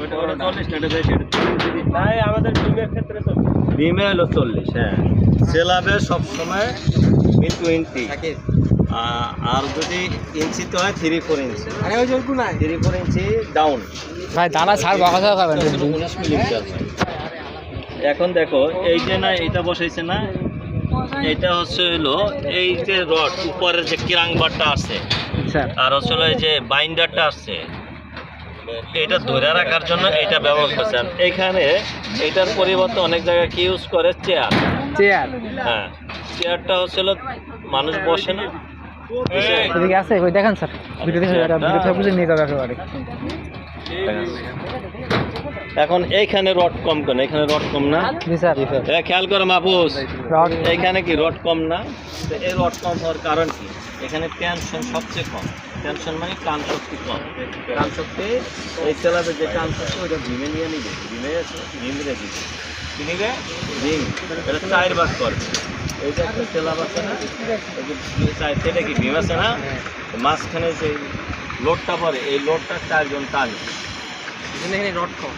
ওটা 40 না, এটা বেশি, এটা 30 ভাই আমাদের বিমের ক্ষেত্রে তো বিমে হলো 40, হ্যাঁ। সেলাবে সবসময় 20 আর যদি ইঞ্চিতে হয় 3-4 ইঞ্চি, 3-4 ইঞ্চি ডাউন। ভাই দানা ছাড় বাগাতে খাবেন 19 মিলিমিটার। এখন দেখো এই যে না এটা বসাইছে না, এটা হচ্ছে হলো এই যে রড উপরের যে কিরাংবারটা আছে স্যার আর হচ্ছে হলো এই যে বাইন্ডারটা আছে, এটা ধরে রাখার জন্য এটা ব্যবহার করছেন। এখানে এটার পরিবর্তে অনেক জায়গায় কি ইউজ করে চেয়ার। চেয়ার হ্যাঁ, চেয়ারটা হচ্ছে হলো মানুষ বসে না, এদিকে আছে ওই দেখেন স্যার ভিডিও দেখে বুঝে নিয়ে যাবে একেবারে। এখন এইখানে রড কম কেন? এখানে রড কম না? জি স্যার খেয়াল করো মাহফুজ, রড এইখানে কি রড কম না? তো এই রড কম হওয়ার কারণ কি? এখানে টেনশন সবচেয়ে কম। টেনশন মানে টান শক্তি কম। টান শক্তি এই সেলাবে যে টান শক্তি ওটা ভীমে নিয়ে নিবে, ভীম রে দিবে, কি নিবে? ভীম। এটা 4 ভাগ করবে। এই যে একটা সেলাব আছে না, এই যে সেটা কি ভীম আছে না, মাঝখানে যে লোডটা পড়ে এই লোডটা 4 জন টানে। রড কম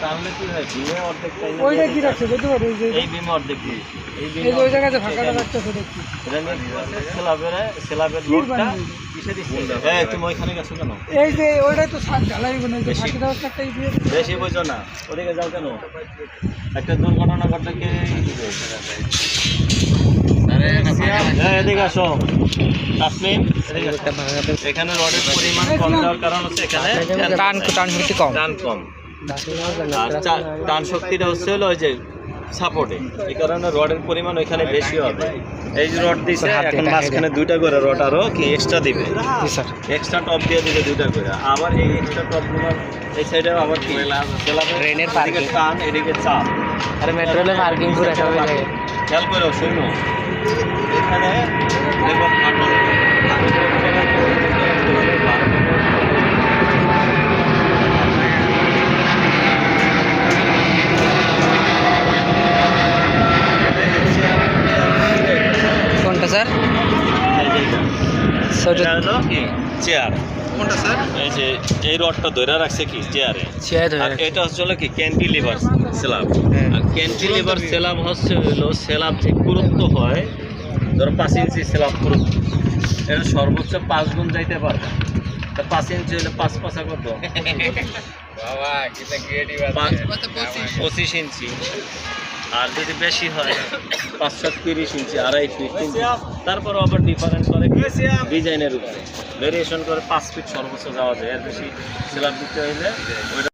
তাহলে কি হয়? ভীমে অর্ধেক টাইমে ওইটা কি রাখছে বুঝতে পারো এই ভীমে অর্ধেক দিয়েছে। এই এই যে ওই জায়গাতে ফাঁকাটা রাখতেছে দেখছি এটা নিয়ে সেলাবের লোডটা কিসে দিচ্ছে? হ্যাঁ, তুমি ওইখানে গেছো কেন? এই যে ওইটাই তো সাত ঢালাই বানাই যে ফাঁকি দেওয়ার একটাই দিয়ে বেশি বোঝো না, ওদিকে যাও কেন? একটা দুর্ঘটনা ঘটলে কে দিবে? এদিকে আসো তাসমিন, এখানে রডের পরিমাণ কম দেওয়ার কারণ হচ্ছে এখানে টান শক্তি কম। টান কম আর টান শক্তিটা হচ্ছে হলো ওই যে সাপোর্টে, এই কারণে রডের পরিমাণ ওইখানে বেশি হবে। এই যে রড দিছে, এখন মাঝখানে 2টা করে রড আরো কি এক্সট্রা দিবে, জি স্যার এক্সট্রা টপ দিয়ে দিবে 2টা করে। আবার এই এক্সট্রা টপগুলো এই সাইডে আবার কি ট্রেনের পার্কিং টান, এদিকে চাপ। আরে মেট্রোলে পার্কিং করে সব জায়গায় খেয়াল করো, শুনো এখানে দেখো কোনটা স্যার? চেয়ার কোনটা স্যার? এই যে এই রডটা ধরে রাখছে কি চেয়ারে, আর এটা হচ্ছে হলো কি ক্যান্টিলিভার স্ল্যাব। আর ক্যান্টিলিভার স্ল্যাব হচ্ছে হলো স্ল্যাব যে পুরুত্ব হয়, ধরো 5 ইঞ্চি স্ল্যাব পুরুত্ব, এটা সর্বোচ্চ 5 গুণ যাইতে পারবে। তা 5 ইঞ্চি হলে 5 5 কত? 25 ইঞ্চি। আর যদি বেশি হয় 530 ইঞ্চি, 2.5 ফিট। তারপর আবার ডিফারেন্ট করে ডিজাইনের উপরে ভেরিয়েশন করে 5 ফিট সর্বোচ্চ যাওয়া যায়। এর বেশি স্ল্যাব দিতে হইলে ওইটা